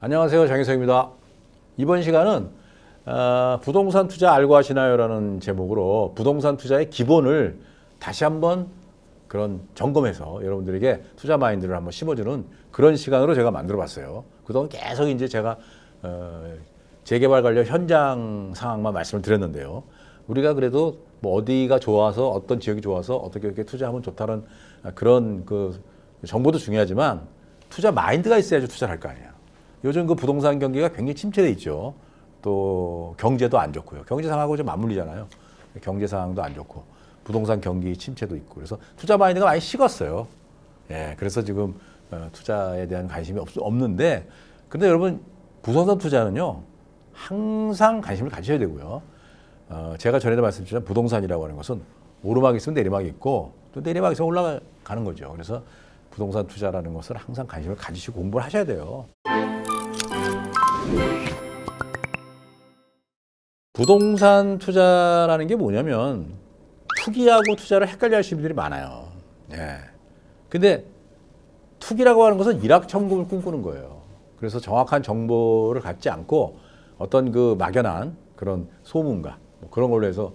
안녕하세요, 장혜성입니다. 이번 시간은 부동산 투자 알고 하시나요? 라는 제목으로 부동산 투자의 기본을 다시 한번 그런 점검해서 여러분들에게 투자 마인드를 한번 심어주는 그런 시간으로 제가 만들어 봤어요. 그동안 계속 이제 제가 재개발 관련 현장 상황만 말씀을 드렸는데요. 우리가 그래도 뭐 어디가 좋아서 어떤 지역이 좋아서 어떻게 이렇게 투자하면 좋다는 그런 그 정보도 중요하지만 투자 마인드가 있어야지 투자를 할 거 아니에요. 요즘 그 부동산 경기가 굉장히 침체돼 있죠. 또 경제도 안 좋고요. 경제 상황하고 좀 맞물리잖아요. 경제 상황도 안 좋고 부동산 경기 침체도 있고 그래서 투자 마인드가 많이 식었어요. 예, 그래서 지금 투자에 대한 관심이 없는데 근데 여러분 부동산 투자는요 항상 관심을 가지셔야 되고요. 제가 전에도 말씀드렸지만 부동산이라고 하는 것은 오르막이 있으면 내리막이 있고 또 내리막이 있으면 올라가는 거죠. 그래서 부동산 투자라는 것을 항상 관심을 가지시고 공부를 하셔야 돼요. 부동산 투자라는 게 뭐냐면 투기하고 투자를 헷갈려 하시는 분들이 많아요. 예. 근데 투기라고 하는 것은 일확천금을 꿈꾸는 거예요. 그래서 정확한 정보를 갖지 않고 어떤 그 막연한 그런 소문과 뭐 그런 걸로 해서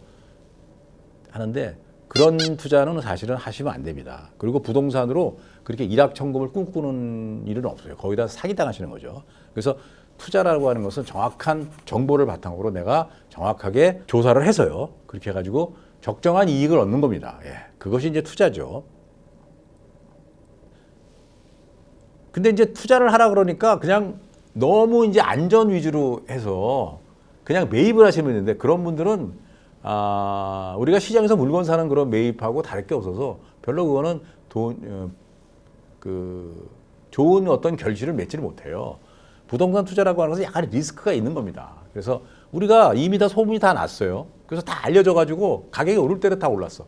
하는데 그런 투자는 사실은 하시면 안 됩니다. 그리고 부동산으로 그렇게 일확천금을 꿈꾸는 일은 없어요. 거기다 사기당하시는 거죠. 그래서 투자라고 하는 것은 정확한 정보를 바탕으로 내가 정확하게 조사를 해서요. 그렇게 해가지고 적정한 이익을 얻는 겁니다. 예. 그것이 이제 투자죠. 근데 이제 투자를 하라 그러니까 그냥 너무 이제 안전 위주로 해서 그냥 매입을 하시면 되는데 그런 분들은 우리가 시장에서 물건 사는 그런 매입하고 다를 게 없어서 별로 그거는 좋은 어떤 결실을 맺지를 못해요. 부동산 투자라고 하는 것은 약간 리스크가 있는 겁니다. 그래서 우리가 이미 다 소문이 다 났어요. 그래서 다 알려져가지고 가격이 오를 때는 다 올랐어.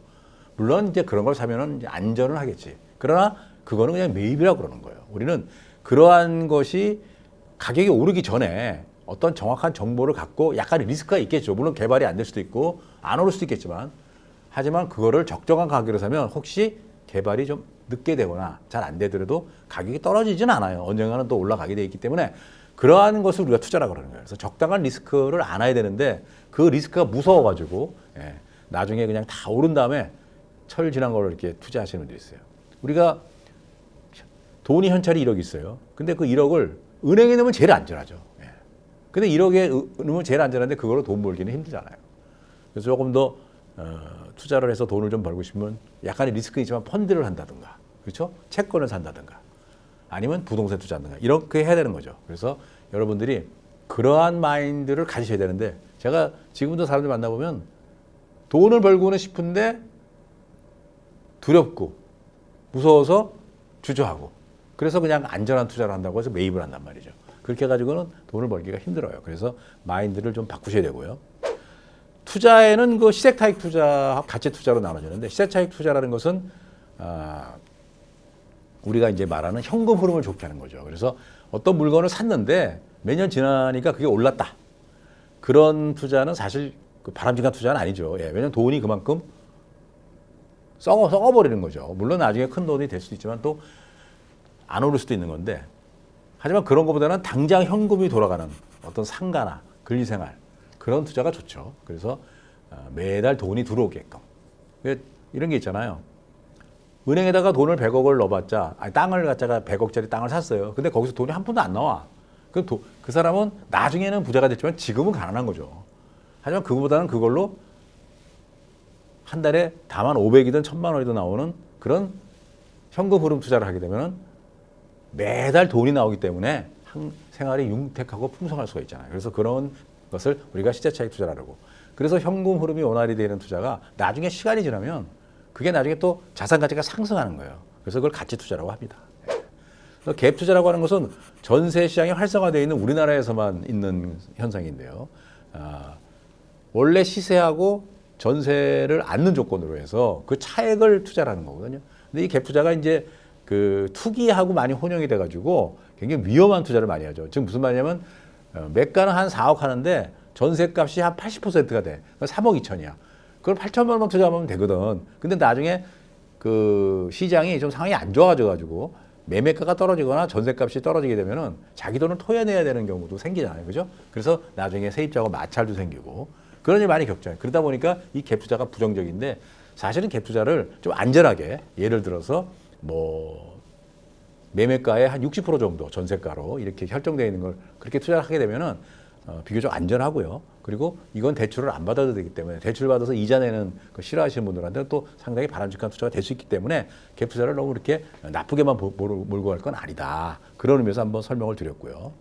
물론 이제 그런 걸 사면은 이제 안전을 하겠지. 그러나 그거는 그냥 매입이라고 그러는 거예요. 우리는 그러한 것이 가격이 오르기 전에 어떤 정확한 정보를 갖고 약간 리스크가 있겠죠. 물론 개발이 안 될 수도 있고 안 오를 수도 있겠지만 하지만 그거를 적정한 가격으로 사면 혹시 개발이 좀 늦게 되거나 잘 안 되더라도 가격이 떨어지지는 않아요. 언젠가는 또 올라가게 돼 있기 때문에 그러한 것을 우리가 투자라고 그러는 거예요. 그래서 적당한 리스크를 안아야 되는데 그 리스크가 무서워가지고 나중에 그냥 다 오른 다음에 철 지난 거를 이렇게 투자하시는 분들이 있어요. 우리가 돈이 현찰이 1억 있어요. 근데 그 1억을 은행에 넣으면 제일 안전하죠. 근데 1억에 넣으면 제일 안전한데 그걸로 돈 벌기는 힘들잖아요. 그래서 조금 더 투자를 해서 돈을 좀 벌고 싶으면 약간의 리스크 있지만 펀드를 한다든가, 그렇죠? 채권을 산다든가, 아니면 부동산 투자한다든가 이렇게 해야 되는 거죠. 그래서 여러분들이 그러한 마인드를 가지셔야 되는데 제가 지금도 사람들 만나보면 돈을 벌고는 싶은데 두렵고 무서워서 주저하고 그래서 그냥 안전한 투자를 한다고 해서 매입을 한단 말이죠. 그렇게 해가지고는 돈을 벌기가 힘들어요. 그래서 마인드를 좀 바꾸셔야 되고요. 투자에는 그 시세 차익 투자하고 가치 투자로 나눠지는데 시세 차익 투자라는 것은 우리가 이제 말하는 현금 흐름을 좋게 하는 거죠. 그래서 어떤 물건을 샀는데 몇 년 지나니까 그게 올랐다. 그런 투자는 사실 그 바람직한 투자는 아니죠. 왜냐하면 돈이 그만큼 썩어버리는 거죠. 물론 나중에 큰 돈이 될 수도 있지만 또 안 오를 수도 있는 건데 하지만 그런 것보다는 당장 현금이 돌아가는 어떤 상가나 근리생활 그런 투자가 좋죠. 그래서 매달 돈이 들어오게끔. 이런 게 있잖아요. 은행에다가 돈을 100억을 넣어봤자, 땅을 갖다가 100억짜리 땅을 샀어요. 근데 거기서 돈이 한 푼도 안 나와. 그럼 그 사람은 나중에는 부자가 됐지만 지금은 가난한 거죠. 하지만 그거보다는 그걸로 한 달에 다만 500이든 1000만 원이든 나오는 그런 현금 흐름 투자를 하게 되면 매달 돈이 나오기 때문에 생활이 윤택하고 풍성할 수가 있잖아요. 그래서 그런 것을 우리가 시세 차익 투자라고. 그래서 현금 흐름이 원활히 되는 투자가 나중에 시간이 지나면 그게 나중에 또 자산 가치가 상승하는 거예요. 그래서 그걸 가치 투자라고 합니다. 그래서 갭 투자라고 하는 것은 전세 시장이 활성화되어 있는 우리나라에서만 있는 현상인데요. 원래 시세하고 전세를 않는 조건으로 해서 그 차액을 투자라는 거거든요. 근데 이 갭 투자가 이제 그 투기하고 많이 혼용이 돼가지고 굉장히 위험한 투자를 많이 하죠. 지금 무슨 말이냐면 매가는 한 4억 하는데 전세값이 한 80%가 돼. 3억 2천이야. 그걸 8천만 원만 투자하면 되거든. 근데 나중에 그 시장이 좀 상황이 안 좋아져가지고 매매가가 떨어지거나 전세값이 떨어지게 되면은 자기 돈을 토해내야 되는 경우도 생기잖아요. 그죠? 그래서 나중에 세입자하고 마찰도 생기고 그런 일 많이 겪잖아요. 그러다 보니까 이 갭 투자가 부정적인데 사실은 갭 투자를 좀 안전하게 예를 들어서 뭐 매매가의 한 60% 정도 전세가로 이렇게 설정되어 있는 걸 그렇게 투자를 하게 되면은 비교적 안전하고요. 그리고 이건 대출을 안 받아도 되기 때문에 대출 받아서 이자 내는 거 싫어하시는 분들한테는 또 상당히 바람직한 투자가 될 수 있기 때문에 갭 투자를 너무 이렇게 나쁘게만 몰고 갈 건 아니다. 그런 의미에서 한번 설명을 드렸고요.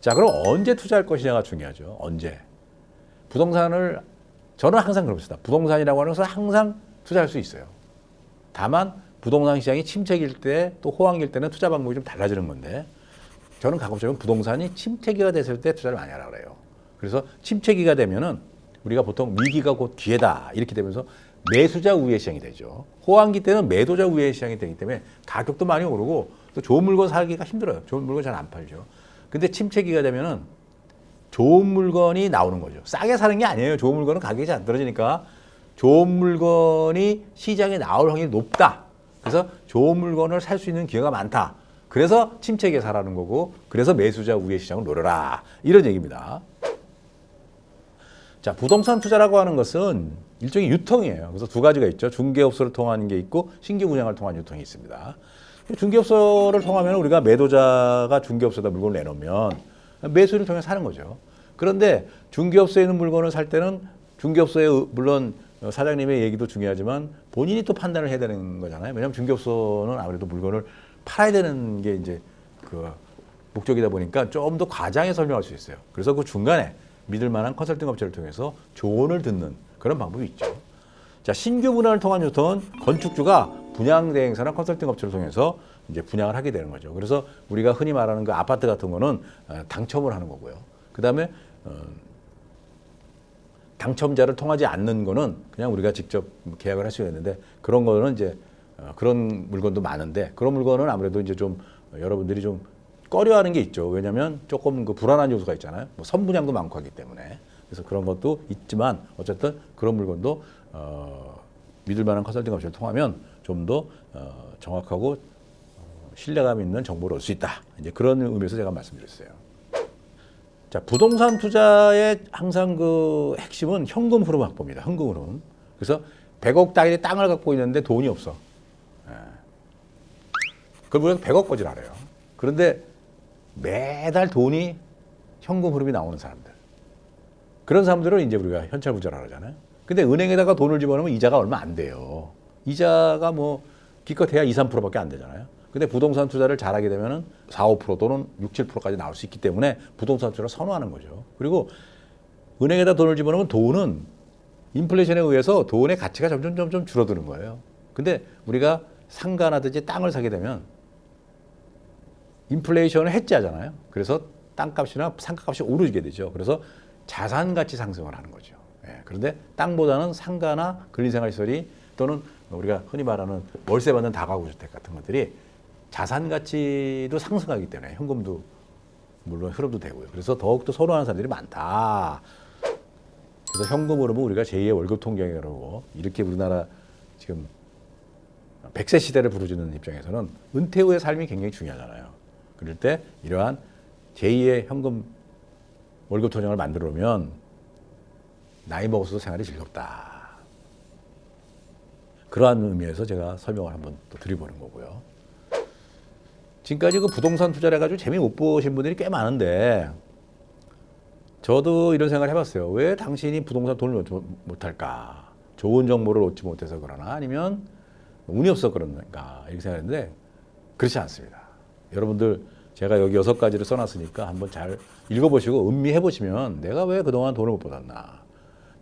자, 그럼 언제 투자할 것이냐가 중요하죠. 언제. 부동산을 저는 항상 그럽니다. 부동산이라고 하는 것은 항상 투자할 수 있어요. 다만 부동산 시장이 침체기일 때 또 호황기일 때는 투자 방법이 좀 달라지는 건데 저는 가급적이면 부동산이 침체기가 됐을 때 투자를 많이 하라 그래요. 그래서 침체기가 되면은 우리가 보통 위기가 곧 기회다 이렇게 되면서 매수자 우위의 시장이 되죠. 호황기 때는 매도자 우위의 시장이 되기 때문에 가격도 많이 오르고 또 좋은 물건 사기가 힘들어요. 좋은 물건 잘 안 팔죠. 근데 침체기가 되면은 좋은 물건이 나오는 거죠. 싸게 사는 게 아니에요. 좋은 물건은 가격이 잘 안 떨어지니까 좋은 물건이 시장에 나올 확률이 높다. 그래서 좋은 물건을 살 수 있는 기회가 많다. 그래서 침체기에 사라는 거고 그래서 매수자 우위의 시장을 노려라. 이런 얘기입니다. 자, 부동산 투자라고 하는 것은 일종의 유통이에요. 그래서 두 가지가 있죠. 중개업소를 통하는 게 있고 신규 분양을 통한 유통이 있습니다. 중개업소를 통하면 우리가 매도자가 중개업소에다 물건을 내놓으면 매수를 통해 사는 거죠. 그런데 중개업소에 있는 물건을 살 때는 중개업소에 물론 사장님의 얘기도 중요하지만 본인이 또 판단을 해야 되는 거잖아요. 왜냐하면 중개업소는 아무래도 물건을 팔아야 되는 게 이제 그 목적이다 보니까 좀 더 과장해 설명할 수 있어요. 그래서 그 중간에 믿을 만한 컨설팅 업체를 통해서 조언을 듣는 그런 방법이 있죠. 자, 신규 분양을 통한 유통은 건축주가 분양 대행사나 컨설팅 업체를 통해서 이제 분양을 하게 되는 거죠. 그래서 우리가 흔히 말하는 그 아파트 같은 거는 당첨을 하는 거고요. 그다음에 당첨자를 통하지 않는 거는 그냥 우리가 직접 계약을 할 수 있는데 그런 거는 이제 그런 물건도 많은데 그런 물건은 아무래도 이제 좀 여러분들이 좀 꺼려하는 게 있죠. 왜냐하면 조금 그 불안한 요소가 있잖아요. 뭐 선분양도 많고 하기 때문에. 그래서 그런 것도 있지만 어쨌든 그런 물건도 믿을 만한 컨설팅 업체를 통하면 좀 더 정확하고 신뢰감 있는 정보를 얻을 수 있다. 이제 그런 의미에서 제가 말씀드렸어요. 자, 부동산 투자의 항상 그 핵심은 현금 흐름 확보입니다. 현금 흐름. 그래서 100억 짜리 땅을 갖고 있는데 돈이 없어. 그걸 우리가 100억 거지라래요. 그런데 매달 돈이 현금 흐름이 나오는 사람들. 그런 사람들을 이제 우리가 현찰 부자라고 하잖아요. 근데 은행에다가 돈을 집어넣으면 이자가 얼마 안 돼요. 이자가 뭐 기껏해야 2, 3%밖에 안 되잖아요. 근데 부동산 투자를 잘하게 되면은 4, 5% 또는 6, 7%까지 나올 수 있기 때문에 부동산 투자를 선호하는 거죠. 그리고 은행에다 돈을 집어넣으면 돈은 인플레이션에 의해서 돈의 가치가 점점 줄어드는 거예요. 근데 우리가 상가라든지 땅을 사게 되면 인플레이션을 해지하잖아요. 그래서 땅값이나 상가값이 오르게 되죠. 그래서 자산 가치 상승을 하는 거죠. 그런데 땅보다는 상가나 근린생활시설이 또는 우리가 흔히 말하는 월세 받는 다가구 주택 같은 것들이 자산 가치도 상승하기 때문에 현금도 물론 흐름도 되고요. 그래서 더욱더 선호하는 사람들이 많다. 그래서 현금 흐름은 우리가 제2의 월급 통계라고 이렇게 우리나라 지금 100세 시대를 부르짖는 입장에서는 은퇴 후의 삶이 굉장히 중요하잖아요. 그럴 때 이러한 제2의 현금 월급 통장을 만들어 놓으면 나이 먹어서도 생활이 즐겁다. 그러한 의미에서 제가 설명을 한번 또 드려보는 거고요. 지금까지 그 부동산 투자를 해가지고 재미 못 보신 분들이 꽤 많은데 저도 이런 생각을 해봤어요. 왜 당신이 부동산 돈을 못할까? 좋은 정보를 얻지 못해서 그러나 아니면 운이 없어 그런가 이렇게 생각했는데 그렇지 않습니다. 여러분들 제가 여기 6가지를 써놨으니까 한번 잘 읽어보시고 음미해보시면 내가 왜 그동안 돈을 못 벌었나.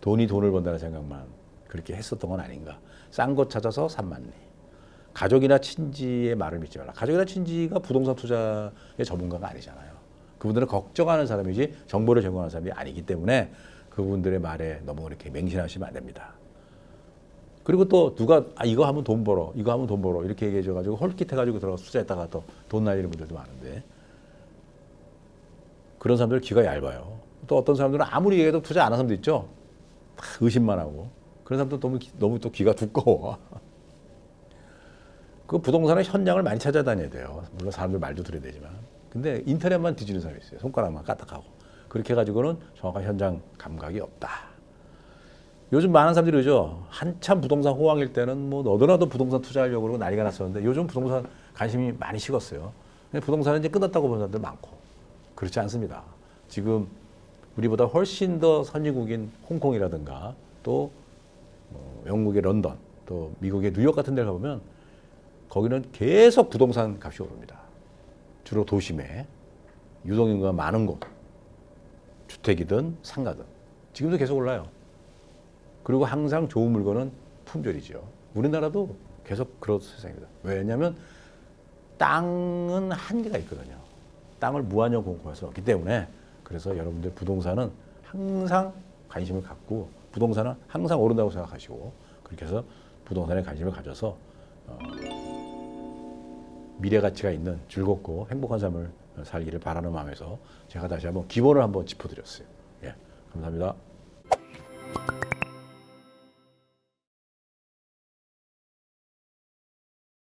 돈이 돈을 번다는 생각만 그렇게 했었던 건 아닌가. 싼 것 찾아서 산만리. 가족이나 친지의 말을 믿지 말라. 가족이나 친지가 부동산 투자의 전문가가 아니잖아요. 그분들은 걱정하는 사람이지 정보를 제공하는 사람이 아니기 때문에 그분들의 말에 너무 이렇게 맹신하시면 안 됩니다. 그리고 또 누가 이거 하면 돈 벌어, 이거 하면 돈 벌어 이렇게 얘기해 줘가지고 헐kit해가지고 들어가서 투자했다가 또 돈 날리는 분들도 많은데 그런 사람들 귀가 얇아요. 또 어떤 사람들은 아무리 얘기해도 투자 안 하는 사람도 있죠. 의심만 하고 그런 사람도 너무 또 귀가 두꺼워. 그 부동산의 현장을 많이 찾아다녀야 돼요. 물론 사람들 말도 들어야 되지만. 근데 인터넷만 뒤지는 사람이 있어요. 손가락만 까딱하고. 그렇게 해가지고는 정확한 현장 감각이 없다. 요즘 많은 사람들이 그러죠. 한참 부동산 호황일 때는 뭐 너도나도 부동산 투자하려고 그러고 난리가 났었는데 요즘 부동산 관심이 많이 식었어요. 근데 부동산은 이제 끝났다고 보는 사람들 많고. 그렇지 않습니다. 지금 우리보다 훨씬 더 선진국인 홍콩이라든가 또 영국의 런던 또 미국의 뉴욕 같은 데를 가보면 거기는 계속 부동산 값이 오릅니다. 주로 도심에 유동인구가 많은 곳, 주택이든 상가든 지금도 계속 올라요. 그리고 항상 좋은 물건은 품절이죠. 우리나라도 계속 그런 세상입니다. 왜냐하면 땅은 한계가 있거든요. 땅을 무한정 공급할 수 없기 때문에 그래서 여러분들 부동산은 항상 관심을 갖고 부동산은 항상 오른다고 생각하시고 그렇게 해서 부동산에 관심을 가져서 미래 가치가 있는 즐겁고 행복한 삶을 살기를 바라는 마음에서 제가 다시 한번 기본을 한번 짚어드렸어요. 예, 감사합니다.